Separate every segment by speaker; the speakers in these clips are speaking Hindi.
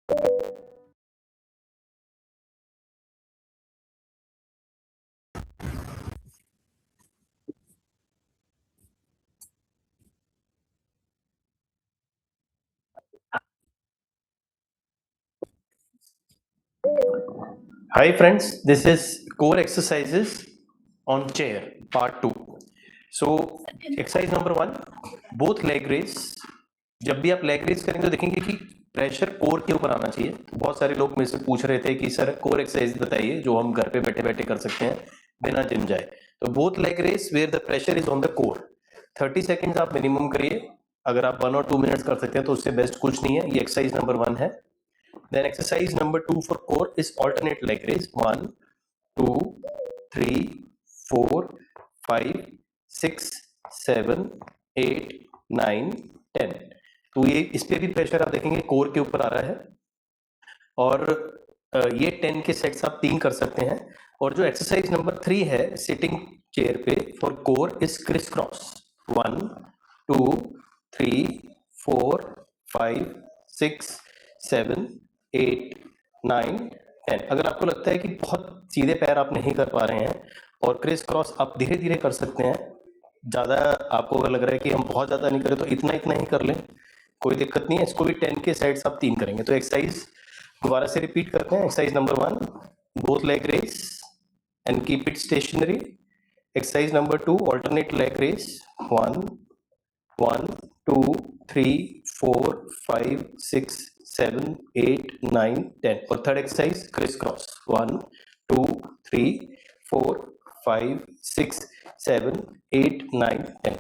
Speaker 1: Hi friends, this is core exercises on chair part 2. So exercise number 1, both leg raise. जब भी आप लेग रेज करेंगे तो देखेंगे कि प्रेशर कोर के ऊपर आना चाहिए। तो बहुत सारे लोग मेरे से पूछ रहे थे कि सर कोर एक्सरसाइज बताइए जो हम घर पे बैठे बैठे कर सकते हैं बिना जिम जाए। तो both leg raise where the pressure is on the core. 30 seconds आप मिनिमम करिए। अगर आप 1 और 2 मिनट्स कर सकते हैं तो उससे बेस्ट कुछ नहीं है। ये एक्सरसाइज नंबर 1 है। Then exercise number 2 for core is alternate leg raise. 1, 2, 3, 4, 5, 6, 7, 8, 9, 10. तो ये इस पे भी प्रेशर आप देखेंगे कोर के ऊपर आ रहा है। और ये 10 के सेट्स आप 3 कर सकते हैं। और जो एक्सरसाइज नंबर 3 है सिटिंग चेयर पे for core is criss cross. 1, 2, 3, 4, 5, 6, 7, 8, 9, 10। अगर आपको लगता है कि बहुत सीधे पैर आप नहीं कर पा रहे हैं और क्रिस क्रॉस आप धीरे धीरे कर सकते हैं, ज़्यादा आपको अगर लग रहा है कि हम बहुत ज़्यादा नहीं करें तो इतना इतना ही कर लें, कोई दिक्कत नहीं है। इसको भी 10 के साइड्स आप 3 करेंगे। तो एक्सरसाइज दोबारा से रिपीट करते हैं। Exercise number 1, both leg raise and keep it stationary. Exercise number 2, alternate leg raise. 1, 1, 2, 3, 4, 5, 6, 7, 8, 9, 10। और third exercise criss cross. 1, 2, 3, 4, 5, 6, 7, 8, 9, 10।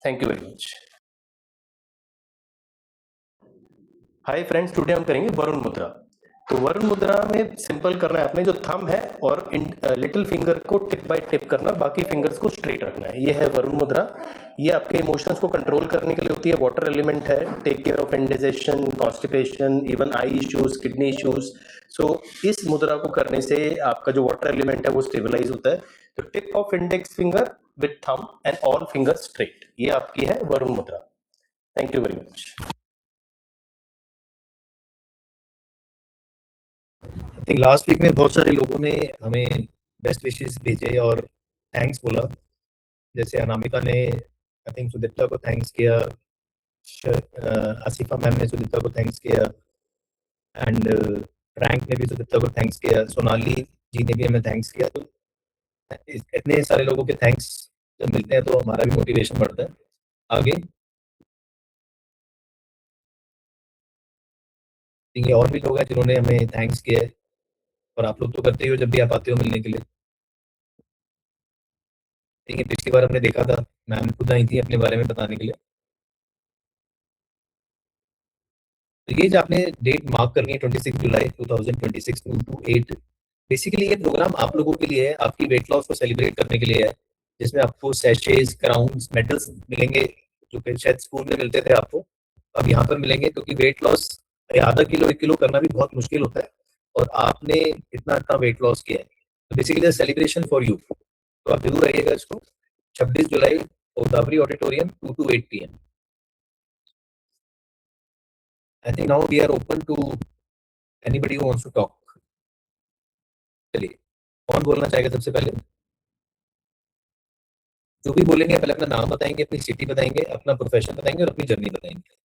Speaker 1: Thank you very much. Hi friends, today हम करेंगे वरुण मुद्रा। तो वरुण मुद्रा में सिंपल करना है, आपने जो थंब है और लिटिल फिंगर को टिप बाय टिप करना, बाकी फिंगर्स को स्ट्रेट रखना है। ये है वरुण मुद्रा। ये आपके इमोशंस को कंट्रोल करने के लिए होती है। वाटर एलिमेंट है, take care of indigestion, constipation, even eye issues, kidney issues. So इस मुद्रा को करने से आपका जो वाटर एलिमेंट है वो स्टेबलाइज होता है। तो tip of index finger with thumb and all finger straight, ये आपकी है Varun mudra. Thank you very much.
Speaker 2: I think last week में बहुत सारे लोगों ने हमें बेस्ट विशेस भेजे और थैंक्स बोला। जैसे अनामिका ने आई थिंक सुदीप्ता को थैंक्स किया, आसिफा मैम ने सुदीप्ता को थैंक्स किया, एंड फ्रैंक ने भी सुदीप्ता को थैंक्स किया, सोनाली जी ने भी हमें थैंक्स किया। तो इतने सारे लोगों के थैंक्स जब मिलते हैं तो हमारा भी मोटिवेशन बढ़ता है आगे। ये और भी लोग हैं जिन्होंने हमें थैंक्स किया है, और आप लोग तो करते ही हो जब भी आप आते हो मिलने के लिए। ठीक है, पिछली बार हमने देखा था मैम खुद आई थी अपने बारे में बताने के लिए। तो ये जो आपने डेट मार्क करनी है 26 जुलाई 2026 टू 8, बेसिकली ये प्रोग्राम आप लोगों के लिए है, आपकी वेट लॉस को सेलिब्रेट करने के लिए है, जिसमें आपको सैशेज, क्राउन्स, मेडल्स मिलेंगे जो कि शायद स्कूल में मिलते थे आपको, अब यहाँ पर मिलेंगे। क्योंकि वेट लॉस आधा किलो 1 किलो करना भी बहुत मुश्किल होता है, और आपने इतना इतना वेट लॉस किया है, तो बेसिकली सेलिब्रेशन फॉर यू। तो आप जरूर आइएगा इसको 26 जुलाई Godavari auditorium 2 to 8 PM। I think now we are open to anybody who wants to talk. चलिए, कौन बोलना चाहेगा सबसे पहले? जो भी बोलेंगे पहले अपना नाम बताएंगे, अपनी सिटी बताएंगे, अपना प्रोफेशन बताएंगे और अपनी जर्नी बताएंगे।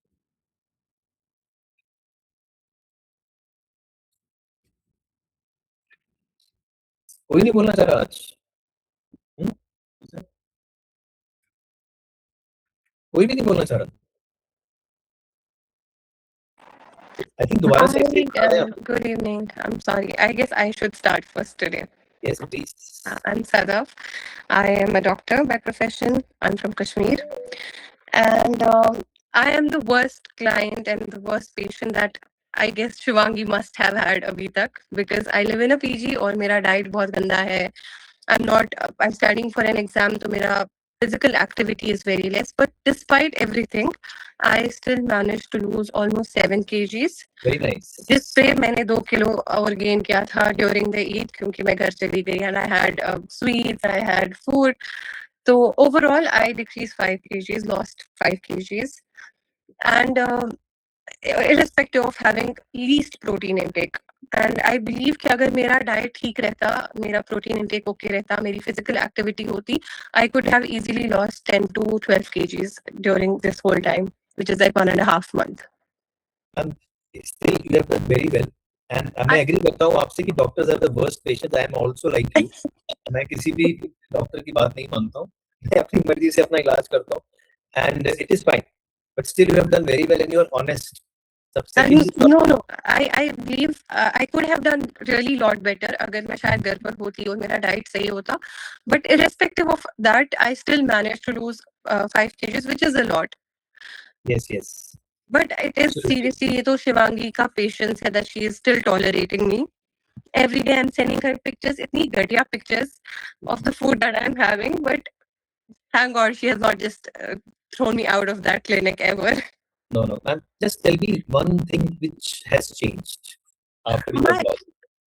Speaker 2: कोई नहीं बोलना चाह रहा आज? हम्म? कोई भी नहीं बोलना चाह रहा? I think दोबारा से
Speaker 3: Hi, good evening. I'm sorry. I guess I should start first today.
Speaker 2: Yes, please.
Speaker 3: I'm Sadaf. I am a doctor by profession. I'm from Kashmir. And I am the worst client and the worst patient that I guess Shivangi must have had abhi tak, because I live in a PG और मेरा diet बहुत गंदा है. I'm studying for an exam, तो मेरा physical activity is very less. But despite everything, I still managed to lose almost 7 kgs.
Speaker 2: Very nice.
Speaker 3: जिस पे मैंने 2 किलो और गेन किया था during the Eid, क्योंकि मैं घर चली गई and I had sweets, I had food. So overall, I decreased 5 kgs, lost 5 kgs. And irrespective of having least protein intake. And I believe कि अगर मेरा diet ठीक रहता, मेरा protein intake okay रहता, मेरी physical activity होती, I could have easily lost 10 to 12 kgs during this whole time, which is like 1.5 months.
Speaker 2: And still you have done very well. And मैं agree करता हूँ आपसे कि doctors are the worst patients. I am also like you. मैं किसी भी डॉक्टर की बात नहीं मानता हूँ. मैं अपनी मर्जी से अपना इलाज करता हूँ. And it is fine. But still you have done very well and you are honest.
Speaker 3: No, I believe I could have done really lot better अगर मैं शायद घर पर होती और मेरा diet सही होता. But irrespective of that, I still managed to lose 5 kgs, which is a lot.
Speaker 2: Yes.
Speaker 3: But it is seriously, ये तो शिवांगी का patience है that she is still tolerating me. Every day I'm sending her pictures, इतनी घटिया pictures of the food that I'm having. But thank God she has not just thrown me out of that clinic ever.
Speaker 2: No. And just tell me one thing which has changed after you have lost.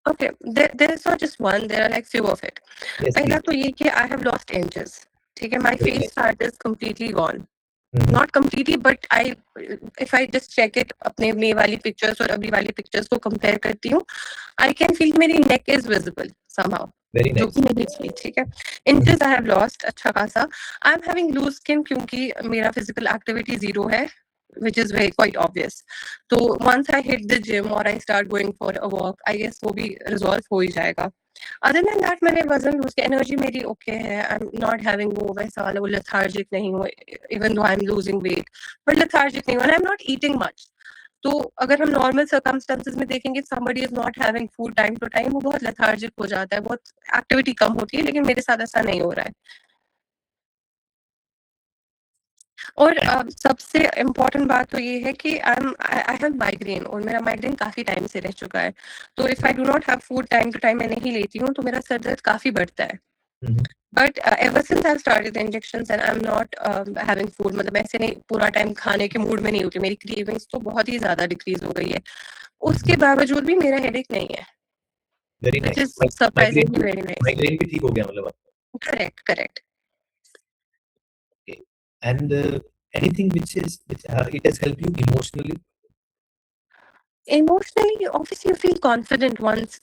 Speaker 3: Okay, there is not just one, there are like few of it.
Speaker 2: Yes,
Speaker 3: पहला
Speaker 2: please.
Speaker 3: तो ये कि I have lost inches. ठीक है, my
Speaker 2: Very
Speaker 3: face
Speaker 2: nice.
Speaker 3: fat is completely gone.
Speaker 2: Mhm.
Speaker 3: Not completely, but if I just check it अपने May वाली pictures और अभी वाली pictures को compare करती हूँ, I can feel मेरी neck is visible somehow.
Speaker 2: Very
Speaker 3: जो
Speaker 2: nice.
Speaker 3: कि नहीं थी, ठीक है. Inches I have lost अच्छा खासा. I'm having loose skin क्योंकि मेरा physical activity zero है, which is very quite obvious. So once I hit the gym or I start going for a walk, I guess वो भी resolve हो ही जाएगा. Other than that, मैंने वजन lose किया, energy मेरी okay है. I'm not having वो वैसा वाला वो lethargic नहीं हूँ, even though I'm losing weight, but lethargic नहीं हूँ, and I'm not eating much. तो अगर हम नॉर्मल सर्कमस्टेंसेस में देखेंगे, somebody is not having food time to time, वो बहुत lethargic हो जाता है, बहुत एक्टिविटी कम होती है, लेकिन मेरे साथ ऐसा नहीं हो रहा है. और सबसे इम्पोर्टेंट बात तो ये है कि आई हैव माइग्रेन और मेरा माइग्रेन काफ़ी टाइम से रह चुका है. तो if I do not have food time to time मैं नहीं लेती हूँ तो मेरा सर दर्द काफ़ी बढ़ता है. But ever since I started the injections and I am not having food, मतलब ऐसे नहीं पूरा टाइम खाने के मूड में नहीं होती, मेरी क्रेविंग्स तो बहुत ही ज़्यादा डिक्रीज हो गई है. उसके बावजूद भी मेरा हेडेक नहीं है.
Speaker 2: Very
Speaker 3: Which
Speaker 2: nice.
Speaker 3: is surprisingly very nice.
Speaker 2: Migraine भी ठीक हो गया मतलब आपका.
Speaker 3: Correct.
Speaker 2: Okay. And anything which it has helped you emotionally?
Speaker 3: Emotionally, obviously you feel confident once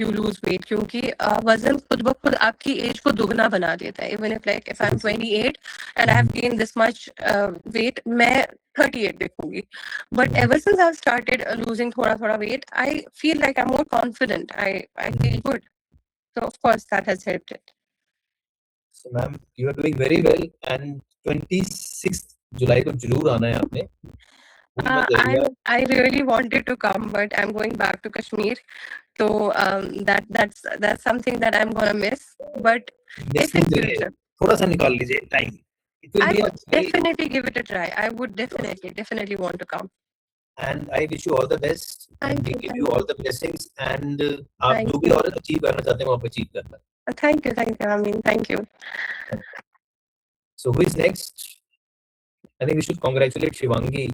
Speaker 3: you lose weight क्योंकि वजन खुद ब खुद आपकी एज को दुगना बना देता है. Even if I'm 28 and I have gained this much weight, मैं 38 दिखूंगी. But ever since I've started losing थोड़ा weight, I feel like I'm more confident. I feel good. So of course that has helped it.
Speaker 2: So ma'am, you are doing very well and 26th July को जरूर आना है आपने.
Speaker 3: I really wanted to come, but I'm going back to Kashmir. So that's something that I'm gonna miss. But if in future,
Speaker 2: थोड़ा सा निकाल लीजिए time.
Speaker 3: I would definitely give it a try. I would definitely want to come.
Speaker 2: And I wish you all the best. And we give you all the blessings. And आप जो भी और achieve करना चाहते हैं वो आप achieve करना.
Speaker 3: Thank you. I mean, thank you.
Speaker 2: So who is next? I think we should congratulate Shivangi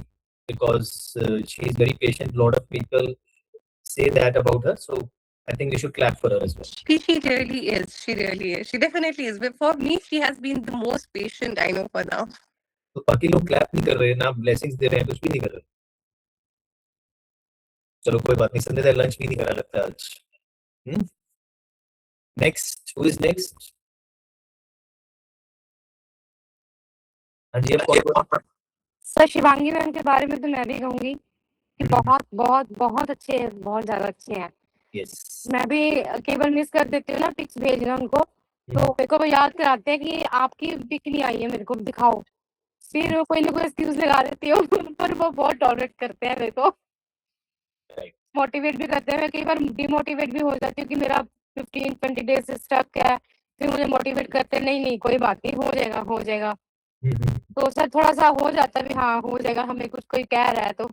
Speaker 2: because she is very patient. A lot of people say that about her. So I think we should clap for her as well.
Speaker 3: She really is. She definitely is. But for me, she has been the most patient I know for now.
Speaker 2: तो बाकी लोग clap नहीं कर रहे हैं ना, blessings दे रहे हैं, कुछ भी नहीं कर रहे. चलो कोई बात नहीं, संडे का लंच भी नहीं करा लगता आज. Next, who is next? हाँ जी, आप
Speaker 4: सर शिवांगी मैम के बारे में तो मैं भी कहूंगी कि बहुत अच्छे हैं, बहुत ज्यादा अच्छे हैं.
Speaker 2: Yes.
Speaker 4: मैं भी केवल मिस कर देती हूँ ना पिक्स भेजना उनको, तो मेरे को वो याद कराते हैं कि आपकी पिक नहीं आई है, मेरे को दिखाओ. फिर वो कोई ना कोई एक्सक्यूज लगा देती हूँ पर वो बहुत टॉलरेट करते हैं, मेरे को मोटिवेट भी करते हैं. मैं कई बार डिमोटिवेट भी हो जाती हूँ कि मेरा 15-20 डेज स्टक है, फिर मुझे मोटिवेट करते हैं नहीं कोई बात नहीं, हो जाएगा. तो सर थोड़ा सा हो जाता है भी हाँ हो जाएगा, हमें कुछ कोई कह रहा है तो.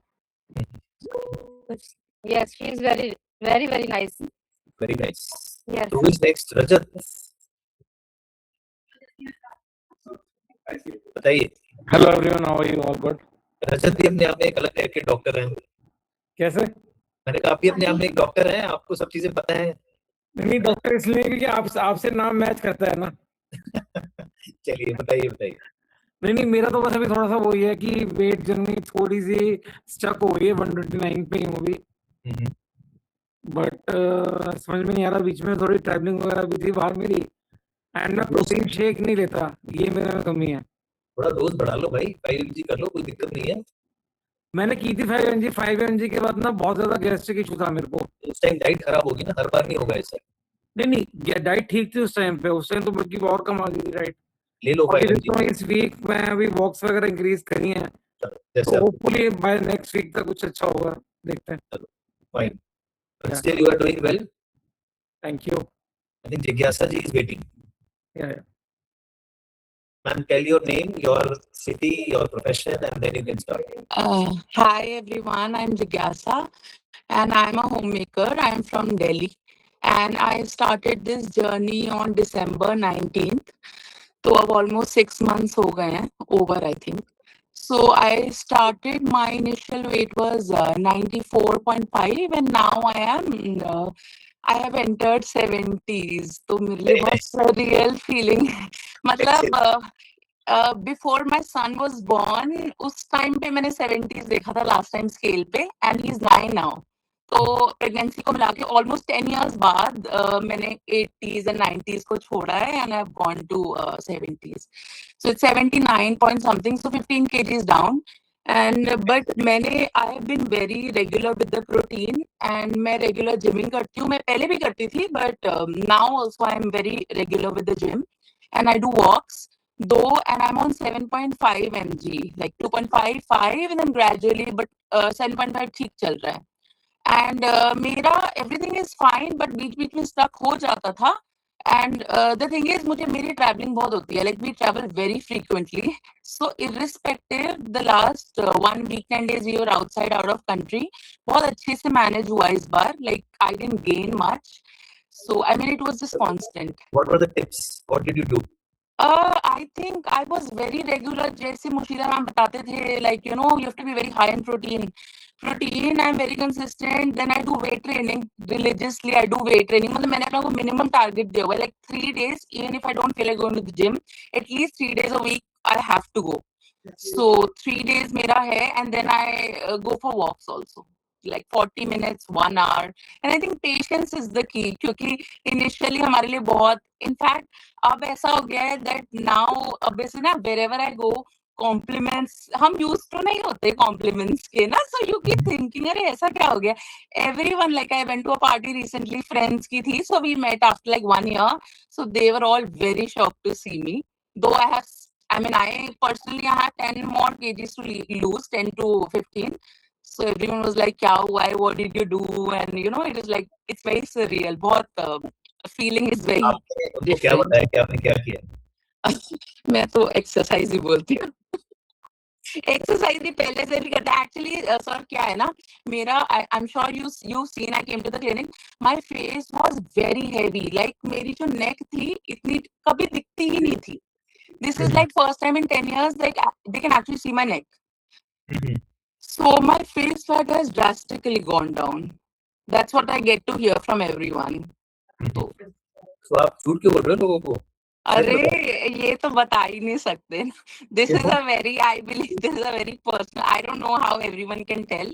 Speaker 4: Yes, she is very nice.
Speaker 2: Very nice.
Speaker 4: Yes.
Speaker 2: Who is next? Rajat. बताइए.
Speaker 5: Hello everyone, how are you? All good?
Speaker 2: रजत भी अपने आप में एक अलग टाइप के डॉक्टर हैं.
Speaker 5: कैसे?
Speaker 2: मैंने कहा आप भी अपने आप में एक डॉक्टर हैं, आपको सब चीजें पता है.
Speaker 5: नहीं डॉक्टर इसलिए क्योंकि आपसे नाम मैच करता है ना.
Speaker 2: चलिए बताइए.
Speaker 5: नहीं मेरा तो बस अभी थोड़ा सा वही है कि वेट जर्नी थोड़ी सी स्टक हो रही है 129 पे ही हूँ अभी, बट समझ में नहीं आ रहा। बीच में थोड़ी ट्रैवलिंग वगैरह भी थी बाहर मेरी, एंड मैं प्रोटीन शेक नहीं लेता, ये मेरे में कमी है।
Speaker 2: थोड़ा डोज बढ़ा लो भाई, 5 mg कर लो, कोई दिक्कत नहीं है।
Speaker 5: मैंने की थी 5 mg के बाद ना बहुत ज्यादा गैस्ट्रिक इशू था मेरे को।
Speaker 2: उस टाइम डाइट खराब होगी ना, हर बार नहीं होगा ऐसा।
Speaker 5: नहीं डाइट ठीक थी उस टाइम पे, उस टाइम तो बल्कि और कम आ गई थी डाइट।
Speaker 2: ले लो 5 mg।
Speaker 5: तो इस वीक मैं अभी वॉक्स वगैरह इंक्रीज करी हैं,
Speaker 2: जैसे
Speaker 5: तो होपफुली बाय नेक्स्ट वीक तक कुछ अच्छा होगा, देखते हैं।
Speaker 2: Fine, but
Speaker 5: Yeah.
Speaker 2: still you are doing well.
Speaker 5: Thank you.
Speaker 2: I think Jigyasa ji is waiting.
Speaker 5: Yeah.
Speaker 2: Ma'am, tell your name, your city, your profession, and then you can start.
Speaker 6: Hi everyone, I'm Jigyasa and I'm a homemaker. I'm from Delhi and I started this journey on December 19th. So अब almost 6 months हो गए हैं, over I think. So I started, my initial weight was 94.5 and now I have entered 70s. तो मेरे लिए बहुत surreal feeling है। मतलब before my son was born उस टाइम पे मैंने 70s देखा था लास्ट टाइम स्केल पे, एंड ही इज 9 नाउ। तो प्रेगनेंसी को मिला के ऑलमोस्ट 10 years बाद मैंने 80s एंड 90s को छोड़ा है and I have gone to 70s। So it's 79 point something, so 15 kgs down. And but मैंने I have been very regular with the protein and मैं रेगुलर जिमिंग करती हूँ। मैं पहले भी करती थी but now also I am very regular with the gym and I do walks though, and I'm on 7.5 mg, like 2.55 and then gradually, but 7.5 ठीक चल रहा है। and मेरा everything is fine, but बीच बीच में stuck हो जाता था। and the thing is मुझे मेरी traveling बहुत होती है, like we travel very frequently, so irrespective the last 1 week 10 days we were outside out of country, बहुत अच्छे से manage हुआ इस बार, like I didn't gain much, so I mean it was just constant.
Speaker 2: What were the tips? What did you do?
Speaker 6: I think I was very regular. जैसे मुशीदा मैम बताते थे, like you know, you have to be very high in protein. Protein, I'm very consistent. Then I do weight training religiously. I do weight training. मतलब मैंने अपना को minimum target दिया हुआ है, like 3 days. Even if I don't feel like going to the gym, at least 3 days a week I have to go. So 3 days मेरा है, and then I go for walks also, like 40 minutes, 1 hour. And I think patience is the key, क्योंकि initially हमारे लिए बहुत, in fact अब ऐसा हो गया है that now अब ऐसे ना wherever I go compliments, हम used to नहीं होते compliments के ना, so you keep thinking अरे ऐसा क्या हो गया। Everyone, like I went to a party recently, friends की थी, so we met after like 1 year, so they were all very shocked to see me, though I personally have 10 more kgs to lose, 10 to 15. So everyone was like, "Kya hua hai? What did you do?" And you know, it is like, it's very surreal. बहुत feeling is very
Speaker 2: आपने उनको क्या बताया कि आपने क्या किया?
Speaker 6: मैं तो एक्सरसाइज ही बोलती हूँ। एक्सरसाइज ही पहले से भी करता है एक्चुअली। सर क्या है ना, मेरा I am sure you seen, I came to the clinic, my face was very heavy, like मेरी जो नेक थी इतनी कभी दिखती ही नहीं थी। This is like first time in 10 years like they can actually see my neck. So my face fat has drastically gone down. That's what I get to hear from everyone.
Speaker 2: तो आप झूठ क्यों बोल रहे हो लोगों को?
Speaker 6: अरे ये तो बता ही नहीं सकते। This is a very, I believe this is a very personal, I don't know how everyone can tell.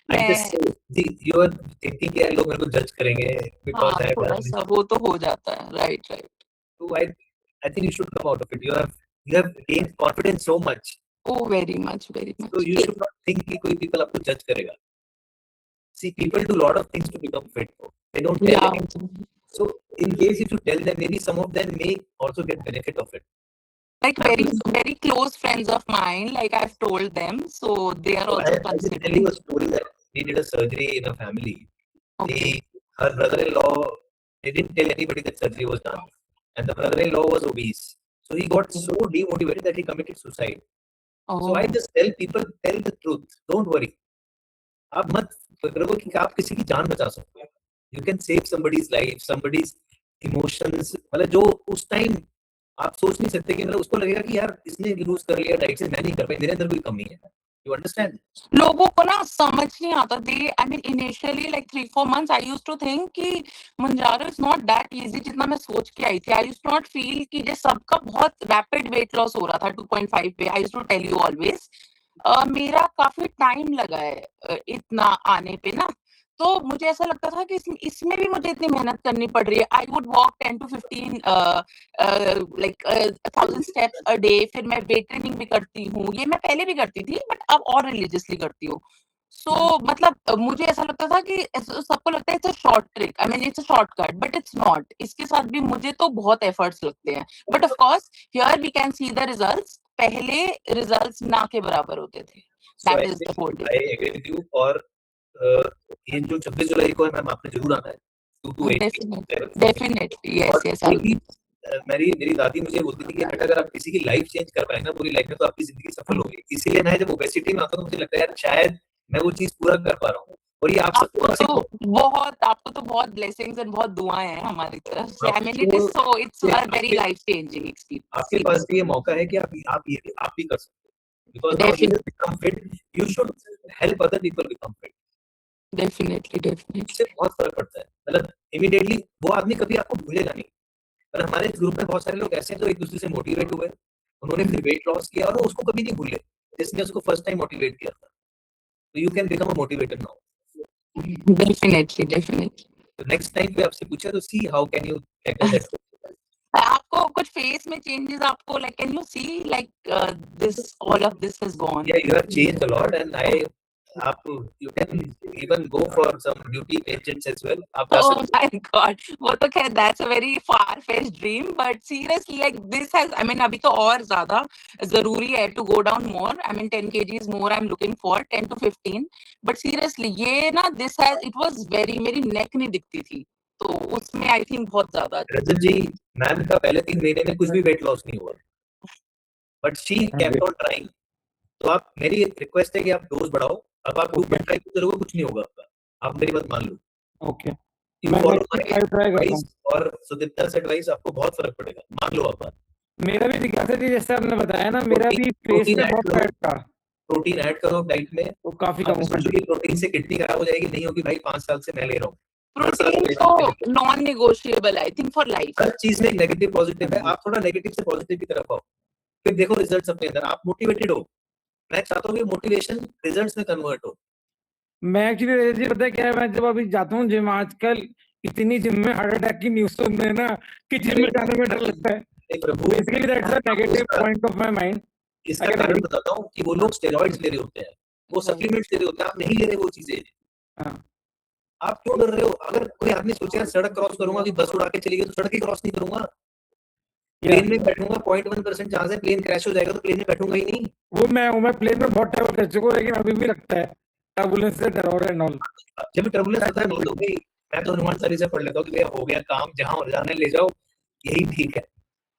Speaker 2: I just see you are thinking कि लोग मेरे को जज करेंगे because I have
Speaker 6: थोड़ा
Speaker 2: done this.
Speaker 6: सा वो तो हो जाता है, right.
Speaker 2: So I think you should come out of it. You have gained confidence so much.
Speaker 6: Oh, very much.
Speaker 2: So you should not think कि कोई people आपको judge करेगा. See, people do a lot of things to become fit. They don't tell
Speaker 6: Yeah.
Speaker 2: anything. So in case if you tell them, maybe some of them may also get benefit of it.
Speaker 6: Like very close friends of mine, like I've told them, so they are also
Speaker 2: I can tell
Speaker 6: considering.
Speaker 2: you a story that we did a surgery in a family.
Speaker 6: Okay.
Speaker 2: Her brother-in-law, they didn't tell anybody that surgery was done, and the brother-in-law was obese. So he got so demotivated that he committed suicide. So I just tell people, tell the truth. Don't worry. आप मत करो कि आप किसी की जान बचा सकते हो. You can save somebody's life, somebody's emotions. मतलब जो उस टाइम आप सोच नहीं सकते कि मतलब उसको लगेगा कि यार इसने लूज कर लिया डाइट से, मैं नहीं कर पाई, मेरे अंदर कोई कमी है. You understand?
Speaker 6: लोगों को ना समझ नहीं आता. They, I mean, initially like 3-4 months, I used to think कि Manjaro is not that easy जितना मैं सोच के आई थी. I used to not feel कि ये सबका बहुत rapid weight loss हो रहा था 2.5 पे. I used to tell you always. मेरा काफी टाइम लगा है इतना आने पे ना. तो मुझे ऐसा लगता था कि इसमें भी मुझे इतनी मेहनत करनी पड़ रही है. I would walk 10 to 15 like 1,000 steps a day. फिर मैं वेट ट्रेनिंग भी करती हूँ. ये मैं पहले भी करती थी बट अब और रिलीजियसली करती हूँ. सो मतलब मुझे ऐसा लगता था कि सबको लगता है it's a short trick. I mean it's a shortcut but it's not. इसके साथ भी मुझे तो बहुत एफर्ट्स लगते हैं. But of course here we can see the results. पहले रिजल्ट्स ना के बराबर होते थे.
Speaker 2: So
Speaker 6: That
Speaker 2: I
Speaker 6: is the
Speaker 2: think
Speaker 6: whole
Speaker 2: I agree with you. और ये जो 26 जुलाई को है मैम आपने जरूर आना है 2 to 8.
Speaker 6: Definitely, yes,
Speaker 2: और
Speaker 6: yes.
Speaker 2: कोई भी मेरी दादी मुझे बोलती थी कि बेटा अगर आप किसी की लाइफ चेंज कर पाए ना पूरी लाइफ में तो आपकी जिंदगी सफल होगी. इसीलिए मैं जब ओबेसिटी में आता हूँ मुझे लगता है यार शायद मैं वो चीज पूरा कर पा रहा हूँ. और ये आप
Speaker 6: आपको तो बहुत ब्लेसिंग्स एंड बहुत दुआएं हैं हमारी तरफ से. I mean it is so it's a very life changing experience.
Speaker 2: आपके पास भी ये मौका है कि आप भी कर सकते हो. Because now you have become fit, you should help other people become fit.
Speaker 6: Definitely.
Speaker 2: इससे बहुत फर्क पड़ता है. मतलब immediately वो आदमी कभी आपको भूलेगा नहीं. पर हमारे इस ग्रुप में बहुत सारे लोग ऐसे हैं जो एक दूसरे से मोटिवेट हुए. उन्होंने फिर वेट लॉस किया और वो उसको कभी नहीं भूले जिसने उसको फर्स्ट टाइम मोटिवेट किया था. तो you can become a motivator now.
Speaker 6: Definitely.
Speaker 2: Next time पे आपसे पूछा तो see how can you tackle that.
Speaker 6: आपको कुछ फेस में चेंजेस आपको like can you see like this all of this has gone?
Speaker 2: Yeah, you have changed a lot and you can even go for some beauty pageants as well.
Speaker 6: Oh my God, वो तो खैर that's a very far-fetched dream, but seriously like this has, I mean अभी तो और ज़्यादा ज़रूरी है to go down more. I mean 10 kgs more I'm looking for, 10 to 15. But seriously ये ना it was very, मेरी neck नहीं दिखती थी. तो उसमें I think बहुत ज़्यादा.
Speaker 2: रजत जी मैम का पहले 3 महीने में कुछ भी वेट लॉस नहीं हुआ. But she kept on trying. तो आप मेरी रिक्वेस्ट है कि आप डोज बढ़ाओ. अब आप 2.5 करोगे कुछ नहीं होगा आपका. आप मेरी बात मान लो.
Speaker 5: ओके
Speaker 2: और सुदीप्ता से एडवाइस आपको बहुत फर्क पड़ेगा. मान लो आप.
Speaker 5: मेरा भी जिज्ञासा जी जैसे आपने बताया ना मेरा भी फेस पे बहुत फैट था.
Speaker 2: प्रोटीन ऐड करो डाइट में
Speaker 5: तो काफी कम होगा.
Speaker 2: प्रोटीन से किडनी खराब हो जाएगी. नहीं होगी भाई. 5 साल से मैं ले रहा हूँ.
Speaker 6: प्रोटीन तो non negotiable I think for life.
Speaker 2: हर चीज में नेगेटिव पॉजिटिव है. आप थोड़ा नेगेटिव से पॉजिटिव की तरफ आओ. फिर देखो रिजल्ट्स अपने अंदर. आप मोटिवेटेड हो. मैं चाहता हूँ कि मोटिवेशन रिजल्ट्स में कन्वर्ट हो.
Speaker 5: मैं एक्चुअली पता है क्या है, मैं जब अभी जाता हूँ जिम, आजकल इतनी जिम में हार्ट अटैक की न्यूज़ सुनते हैं ना कि जिम में जाने में डर लगता है. Basically that's a negative point of my mind.
Speaker 2: इसका कारण बताता हूँ कि वो लोग स्टेरॉइड्स ले रहे होते हैं, वो सप्लीमेंट्स ले रहे होते हैं. आप नहीं ले रहे वो चीजें. आप क्यों डर रहे हो? अगर कोई आदमी सोचेगा सड़क क्रॉस करूंगा कि बस उड़ा के चली गई तो सड़क ही क्रॉस नहीं करूंगा. प्लेन में बैठूंगा 0.1% चांस है प्लेन क्रैश हो जाएगा तो प्लेन में बैठूंगा ही नहीं. वो मैं प्लेन में बहुत ट्रैवल कर चुका हूं लेकिन अभी भी लगता है टर्बुलेंस से डर और एंड ऑल. जब टर्बुलेंस आता है बोल दो भाई मैं तो हनुमान चालीसा पढ़ लेता हूं कि भैया हो गया काम, जहां और जाने ले जाओ यही ठीक है,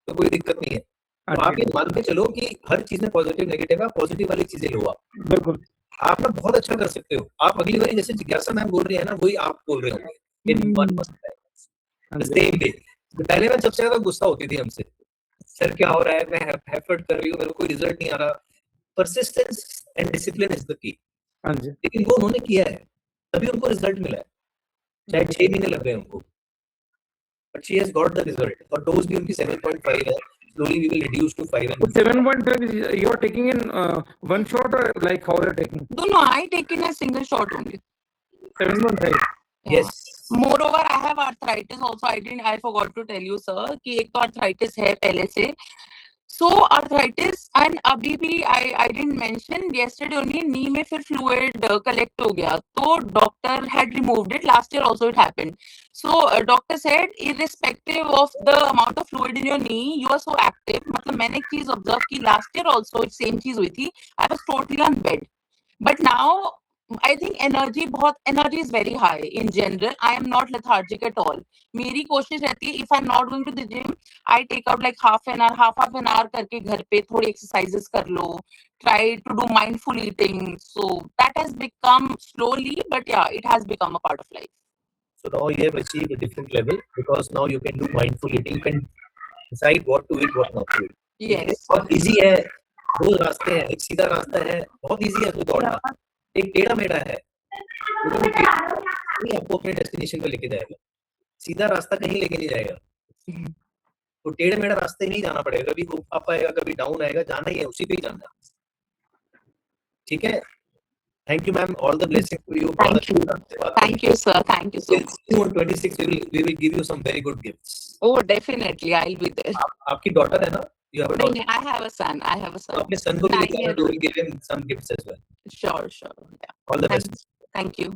Speaker 2: तो कोई दिक्कत नहीं है. तो आप ये मान के चलो कि हर चीज में पॉजिटिव नेगेटिव है. पॉजिटिव वाली चीजें लो. आप बिल्कुल आप ना बहुत अच्छा कर सकते हो. आप अगली बार जैसे जिज्ञासा मैम बोल रही है ना वही आप बोल रहे होंगे इन 1% सेम डे. पहले में सबसे ज्यादा गुस्सा होती थी हमसे, सर क्या हो रहा है, मैं एफर्ट कर रही हूँ, मेरे को कोई रिजल्ट नहीं आ रहा. Persistence and discipline is the key. लेकिन वो उन्होंने किया है तभी उनको रिजल्ट मिला है. चाहे 6 महीने लग गए उनको, but she has got the result. और डोज भी उनकी 7.5 है. Slowly we will reduce to 5 and 7.5 you are taking in one shot or like how you are taking?
Speaker 6: No, I take in a single shot only.
Speaker 2: 7.5. Yes.
Speaker 6: Moreover, I have arthritis also. I forgot to tell you, sir, कि एक तो arthritis है पहले से. So arthritis and अभी भी I didn't mention yesterday only knee में फिर fluid collect हो गया. तो doctor had removed it. Last year also it happened. So doctor said irrespective of the amount of fluid in your knee, you are so active. मतलब मैंने एक चीज observe की last year also same चीज हुई थी. I was totally on bed. But now I think energy is very high in general. I am not lethargic at all. मेरी कोशिश रहती है if I'm not going to the gym, I take out like half an hour करके घर पे थोड़ी exercises कर लो. Try to do mindful eating. So that has become slowly, but yeah, it has become a part of life.
Speaker 2: So now you have achieved a different level because now you can do mindful eating. You can decide what to eat, what not to eat.
Speaker 6: Yes.
Speaker 2: और easy है. दो रास्ते हैं, एक सीधा रास्ता है, बहुत इजी है तो दौड़ना, एक टेढ़ा मेढ़ा है, वो नहीं आपको अपने डेस्टिनेशन पे लेके जाएगा, सीधा रास्ता कहीं लेके नहीं जाएगा, तो टेढ़े मेढ़ा रास्ते नहीं जाना पड़ेगा, कभी अप आएगा कभी डाउन आएगा, जाना ही है, उसी पे ही जाना है, ठीक है। Thank you ma'am, all the blessing to you.
Speaker 6: Thank you, sir. Thank you so much.
Speaker 2: On 26 we will give you some very good gifts.
Speaker 6: Oh, definitely, I'll be there.
Speaker 2: आपकी डॉटर है ना? You have a
Speaker 6: No,
Speaker 2: daughter.
Speaker 6: I have a son. I have a
Speaker 2: तो
Speaker 6: son.
Speaker 2: अपने सन को भी
Speaker 6: 9
Speaker 2: लेके आना,
Speaker 6: years
Speaker 2: we will
Speaker 6: old.
Speaker 2: give him some gifts as well.
Speaker 6: Sure, sure. Yeah.
Speaker 2: All the best.
Speaker 6: Thank you.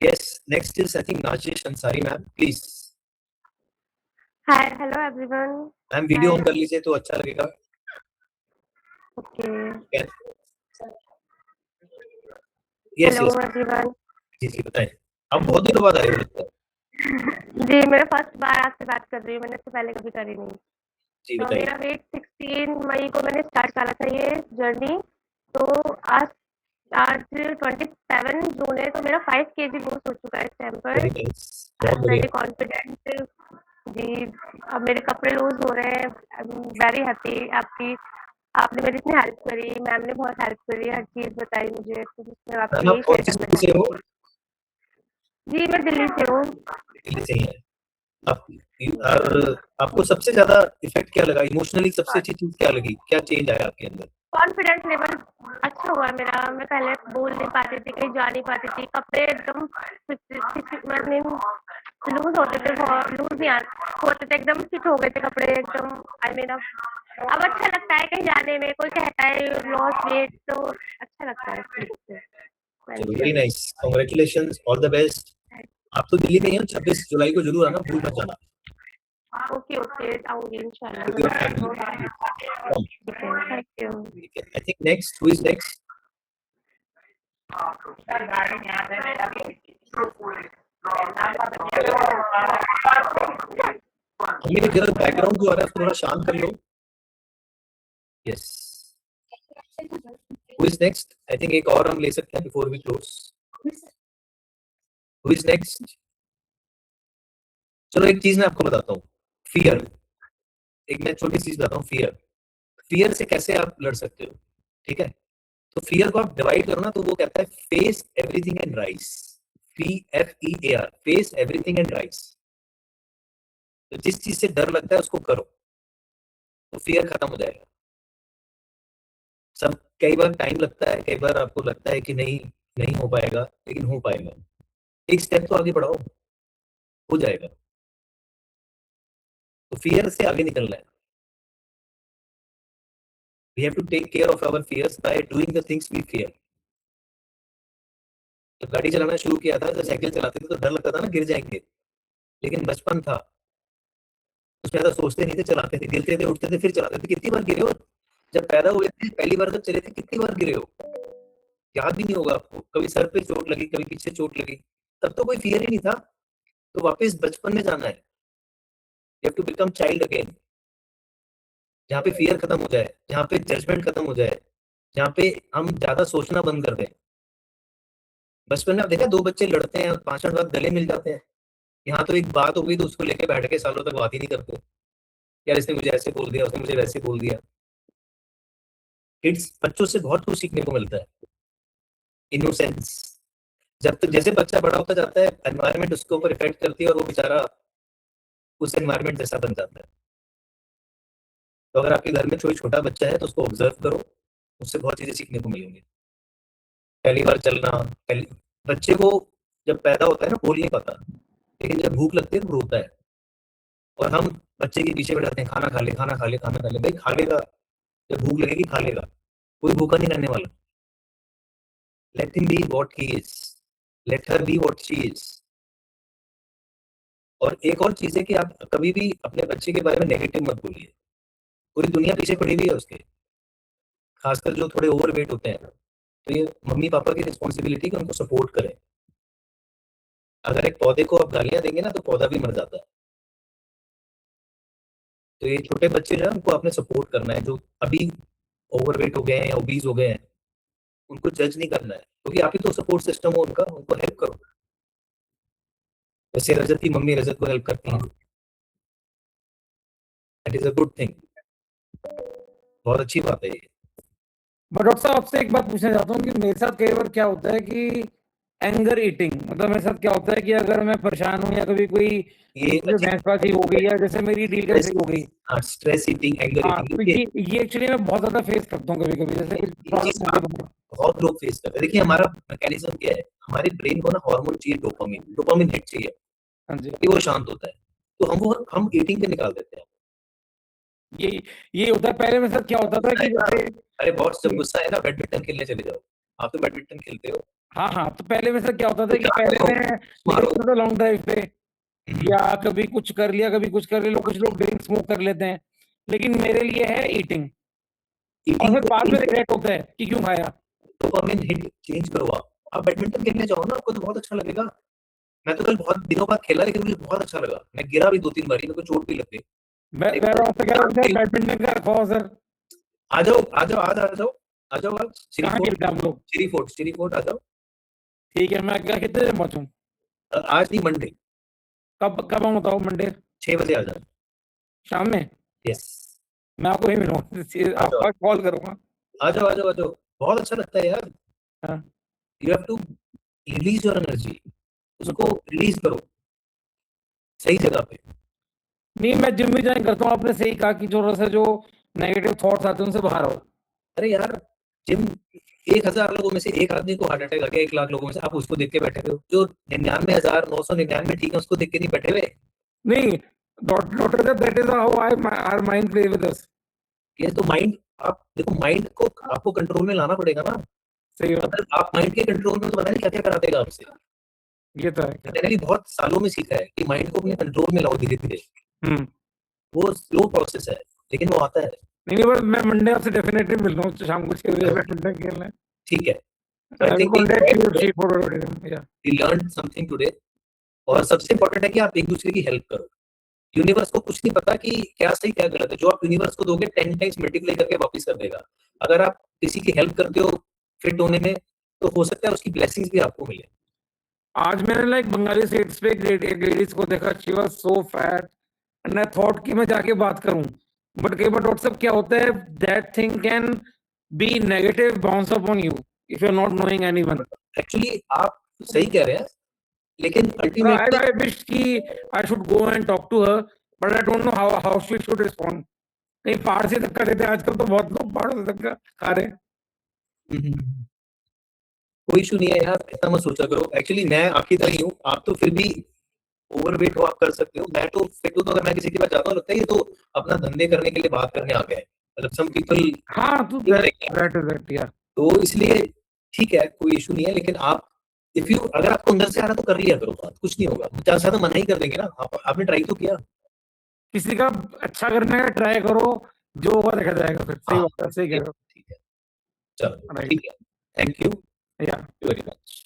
Speaker 2: Yes, next is I think Najish Ansari ma'am, please.
Speaker 7: Hi, hello everyone.
Speaker 2: Ma'am video
Speaker 7: Hi.
Speaker 2: On कर लीजिए तो अच्छा लगेगा।
Speaker 7: Okay.
Speaker 2: Yes. Yes,
Speaker 7: Hello
Speaker 2: yes.
Speaker 7: everyone.
Speaker 2: जी बताएं। आप बहुत दिनों बाद आए हो लगता है।
Speaker 7: जी मैं फर्स्ट बार आपसे बात कर रही हूँ, मैंने इससे पहले कभी करी नहीं।
Speaker 2: जी
Speaker 7: तो
Speaker 2: बताइए।
Speaker 7: मेरा वेट 16 मई को मैंने स्टार्ट करा था ये जर्नी, तो आज 27 जून है, तो मेरा 5 kg लूज हो चुका है इस टाइम पर।
Speaker 2: Very nice. बहुत
Speaker 7: वेरी
Speaker 2: बढ़िया।
Speaker 7: कॉन्फिडेंट जी। अब मेरे कपड़े लूज हो रहे हैं। आई एम वेरी हैप्पी। आपने मेरी इतनी हेल्प करी, मैम ने बहुत हेल्प करी, हर चीज़ बताई मुझे, तो मैं आपको
Speaker 2: मैम
Speaker 7: यही
Speaker 2: आप कौन सी
Speaker 7: शेयर
Speaker 2: स्कूल से हो?
Speaker 7: करना जी, मैं दिल्ली से हूँ।
Speaker 2: दिल्ली से ही है। आप और आपको सबसे ज्यादा इफेक्ट क्या लगा? इमोशनली सबसे अच्छी चीज क्या लगी? क्या चेंज आया आपके अंदर?
Speaker 7: कॉन्फिडेंस लेवल अच्छा हुआ मेरा। मैं पहले बोल नहीं पाती थी, कहीं जा नहीं पाती थी, कपड़े एकदम लूज होते थे, बहुत लूज नहीं होते थे, एकदम फिट हो गए थे कपड़े एकदम। आई मीन अब अच्छा लगता है कहीं जाने में, कोई कहता है लॉस वेट, तो अच्छा लगता है इस चीज़ से।
Speaker 2: चलो very nice, congratulations, all the best. आप तो दिल्ली में ही हो, 26 जुलाई को जरूर आना, भूल मत जाना।
Speaker 7: ओके ओके, आऊंगी इंशाल्लाह।
Speaker 2: With your family.
Speaker 7: Thank you.
Speaker 2: I think next, who is next? मेरे जरा बैकग्राउंड जो आ रहा है उसको थोड़ा शांत कर लो। Yes. Who is next? I think एक और हम ले सकते हैं before we close. Who is next? चलो एक चीज मैं आपको बताता हूँ, फियर। एक मैं छोटी चीज बताता हूँ, फियर। फियर से कैसे आप लड़ सकते हो, ठीक है? तो फियर को आप डिवाइड करो ना, तो वो कहता है face everything and rise. FEAR, face everything and rise. तो जिस चीज से डर लगता है उसको करो, तो फियर खत्म हो जाएगा। सब कई बार टाइम लगता है, कई बार आपको लगता है कि नहीं हो पाएगा, लेकिन हो पाएगा। एक स्टेप तो आगे बढ़ाओ, हो जाएगा। तो फियर से आगे निकलना है। We have to take care of our fears by doing the things we fear. जब गाड़ी चलाना शुरू किया था, जब साइकिल चलाते थे तो डर लगता था ना गिर जाएंगे, लेकिन बचपन था, उसमें ज्यादा सोचते नहीं थे, चलाते थे, गिरते थे, उठते थे, फिर चलाते थे। कितनी बार गिरे हो? जब पैदा हुए थे पहली बार जब चले थे, कितनी बार गिरे हो? याद भी नहीं होगा आपको। कभी सर पे चोट लगी, कभी पीछे चोट लगी, तब तो कोई फियर ही नहीं था। तो वापस बचपन में जाना है। You have to become child again. जहाँ पे फियर खत्म हो जाए, जहाँ पे जजमेंट खत्म हो जाए, जहाँ पे हम ज्यादा सोचना बंद कर दें। बचपन में आप देखा, 2 बच्चे लड़ते हैं, 5 मिनट बाद गले मिल जाते हैं। यहाँ तो एक बात हो गई तो उसको लेके बैठ के सालों तक बात ही नहीं करते। यार इसने मुझे ऐसे बोल दिया, उसने मुझे वैसे बोल दिया। किड्स, बच्चों से बहुत कुछ सीखने को मिलता है। इनोसेंस। जब तक जैसे बच्चा बड़ा होता जाता है, एनवायरनमेंट उसके ऊपर इफेक्ट करती है और वो बेचारा उस एनवायरनमेंट जैसा बन जाता है। तो अगर आपके घर में कोई छोटा बच्चा है तो उसको ऑब्जर्व करो, उससे बहुत चीजें सीखने को मिलेंगी। पहली बार चलना, बच्चे को जब पैदा होता है ना बोल नहीं पाता, लेकिन जब भूख लगती है तो रोता है, और हम बच्चे के पीछे बैठाते हैं, खाना खा ले, खाना खा ले, खाना खा ले। भाई खा लेगा, जब भूख लगेगी खा लेगा, कोई भूखा नहीं रहने वाला। Let him be what he is, let her be what she is. और एक और चीज है कि आप कभी भी अपने बच्चे के बारे में नेगेटिव मत बोलिए। पूरी दुनिया पीछे पड़ी हुई है उसके, खासकर जो थोड़े ओवरवेट होते हैं। तो ये मम्मी पापा की रिस्पॉन्सिबिलिटी कि उनको सपोर्ट करें। अगर एक पौधे को आप गालियां देंगे ना तो पौधा भी मर जाता है। तो ये छोटे बच्चे जो है उनको आपने सपोर्ट करना है, जो अभी ओवरवेट हो गए हैं या ओबीज हो गए हैं, उनको जज नहीं करना है, क्योंकि आप ही तो सपोर्ट सिस्टम हो उनका, उनको हेल्प करो। वैसे रजत की मम्मी रजत को हेल्प करती है, that is a good thing, बहुत अच्छी बात है ये।
Speaker 5: बट डॉक्टर साहब आपसे एक बात पूछना चाहता हूँ कि मेरे साथ कई बार क्या होता है कि एंगर ईटिंग, मतलब मेरे साथ क्या होता है कि अगर मैं परेशान हूँ या कभी कोई
Speaker 2: ये
Speaker 5: भैंसबाजी हो गई या जैसे मेरी डील कैसे हो गई,
Speaker 2: स्ट्रेस ईटिंग, एंगर
Speaker 5: हाँ, तो
Speaker 2: ईटिंग,
Speaker 5: ये एक्चुअली मैं बहुत ज्यादा फेस करता हूँ कभी कभी, जैसे कुछ
Speaker 2: ये चीज
Speaker 5: प्रॉब्लम हो
Speaker 2: आप
Speaker 5: गई।
Speaker 2: बहुत लोग फेस करते हैं। देखिए हमारा मैकेनिज्म क्या है, हमारे ब्रेन को ना हार्मोन चाहिए, डोपामिन, डोपामिन हिट चाहिए
Speaker 5: हाँ जी,
Speaker 2: कि वो शांत होता है, तो हम ईटिंग पे निकाल देते हैं।
Speaker 5: ये ये होता है। पहले मेरे साथ क्या होता था कि जैसे,
Speaker 2: अरे बॉस जब गुस्सा है ना, बैडमिंटन खेलने चले जाओ। आप तो बैडमिंटन खेलते हो,
Speaker 5: हाँ हाँ, तो पहले मेरे साथ क्या होता था कि पहले
Speaker 2: मारो,
Speaker 5: मैं निकल
Speaker 2: मारो।
Speaker 5: जाता था लॉन्ग ड्राइव पे, या कभी कुछ कर लिया, कभी कुछ कर लिया, कुछ लोग ड्रिंक स्मोक कर लेते हैं, लेकिन मेरे लिए है ईटिंग। और
Speaker 2: ईटिंग
Speaker 5: फिर बाद में रिग्रेट होता है कि क्यों खाया।
Speaker 2: डोपामिन हिट चेंज करो। आप बैडमिंटन खेलने जाओ ना, आपको तो बहुत अच्छा लगेगा। मैं तो कल बहुत दिनों बाद खेला, लेकिन मुझे बहुत अच्छा लगा। मैं गिरा भी 2-3 बारी, मेरे को चोट भी लग गई।
Speaker 5: मैं आपसे कह रहा हूँ सर, बैडमिंटन का रखवाओ सर।
Speaker 2: आ जाओ, आ जाओ, आज आ जाओ, आ जाओ आज श्री
Speaker 5: कहाँ
Speaker 2: फोर्ट,
Speaker 5: खेलते हैं आप लोग?
Speaker 2: श्री फोर्ट आ जाओ।
Speaker 5: ठीक है, मैं क्या कितने दिन पहुंचूं?
Speaker 2: आज नहीं, मंडे
Speaker 5: कब कब आऊँ बताओ? मंडे
Speaker 2: 6 बजे आ जाओ।
Speaker 5: शाम में?
Speaker 2: यस,
Speaker 5: मैं आपको ही मिलूंगा,
Speaker 2: आ जाओ,
Speaker 5: आपका कॉल करूंगा।
Speaker 2: आ जाओ, आ जाओ, आ जाओ। बहुत अच्छा लगता है यार।
Speaker 5: हाँ,
Speaker 2: you have to release your energy, उसको रिलीज करो सही जगह पे।
Speaker 5: नहीं, मैं जिम भी ज्वाइन करता हूँ। आपने सही कहा कि थोड़ा सा जो नेगेटिव थॉट्स आते हैं उनसे बाहर आओ।
Speaker 2: अरे यार, जिम 1000 लोगों में से एक आदमी को हार्ट अटैक आ गया, 1 लाख लोगों में से आप उसको देख के बैठे हुए हो। जो 99,999 ठीक है, उसको देख के नहीं बैठे हुए।
Speaker 5: नहीं, डॉक्टर साहब, that is how I our mind play with us.
Speaker 2: ये तो माइंड, आप देखो माइंड को आपको कंट्रोल में लाना पड़ेगा ना।
Speaker 5: सही बात,
Speaker 2: अगर आप माइंड के कंट्रोल में, तो पता नहीं क्या क्या करा देगा आपसे।
Speaker 5: ये तो है।
Speaker 2: मैंने भी बहुत सालों में सीखा है कि माइंड को अपने कंट्रोल में लाओ धीरे धीरे।
Speaker 5: हम्म।
Speaker 2: वो स्लो प्रोसेस है, लेकिन वो आता है।
Speaker 5: नहीं नहीं, बस मैं मंडे आपसे डेफिनेटली मिल रहा हूँ, शाम को 6 बजे बैडमिंटन खेलना है।
Speaker 2: ठीक है,
Speaker 5: I
Speaker 2: I
Speaker 5: will
Speaker 2: think
Speaker 5: contact you, see for yeah.
Speaker 2: We learn something today. और सबसे इंपॉर्टेंट है कि आप एक दूसरे की हेल्प करो। यूनिवर्स को कुछ नहीं पता कि क्या सही क्या गलत है। जो आप यूनिवर्स को दोगे 10 टाइम्स मल्टीप्लाई करके वापस कर देगा। अगर आप किसी की हेल्प करते हो फिट होने में, तो हो सकता है उसकी ब्लेसिंग्स भी आपको मिले।
Speaker 5: आज मैंने लाइक बंगाली स्टेट्स पे एक लेडीज को देखा, she was so fat, and I thought कि मैं जाके बात करूं, बट कई बार डॉक्टर साहब क्या होता है, that thing can be negative bounce upon you if you are not knowing anyone.
Speaker 2: Actually आप सही कह रहे हैं, लेकिन अल्टीमेटली
Speaker 5: I wish कि I should go and talk to her, but I don't know how she should respond. कहीं पहाड़ से धक्का देते हैं आजकल, तो बहुत लोग पहाड़ों से धक्का खा रहे हैं।
Speaker 2: कोई इशू नहीं है यार, इतना मत सोचा करो। एक्चुअली मैं आपकी तरह ही हूँ। आप तो फिर भी ओवरवेट हो, आप कर सकते हो। मैं तो फिट हूँ, तो अगर मैं किसी के पास जाता हूँ, लगता है ये तो अपना धंधे करने के लिए बात करने आ गए हैं। मतलब सम पीपल,
Speaker 5: हाँ, तो दैट या
Speaker 2: तो इसलिए ठीक है, कोई इशू नहीं है। लेकिन आप, इफ यू, अगर आपको अंदर से आ रहा है तो कर लिया करो बात, कुछ नहीं होगा। ज्यादा से ज्यादा मना ही कर देंगे ना। आपने ट्राई तो किया।
Speaker 5: किसी का अच्छा करने का ट्राई करो, जो होगा देखा जाएगा फिर। सही
Speaker 2: हाँ,
Speaker 5: बात है, सही कह रहे हो।
Speaker 2: ठीक है, चलो
Speaker 5: राइट,
Speaker 2: ठीक है। थैंक यू
Speaker 5: या
Speaker 2: वेरी मच।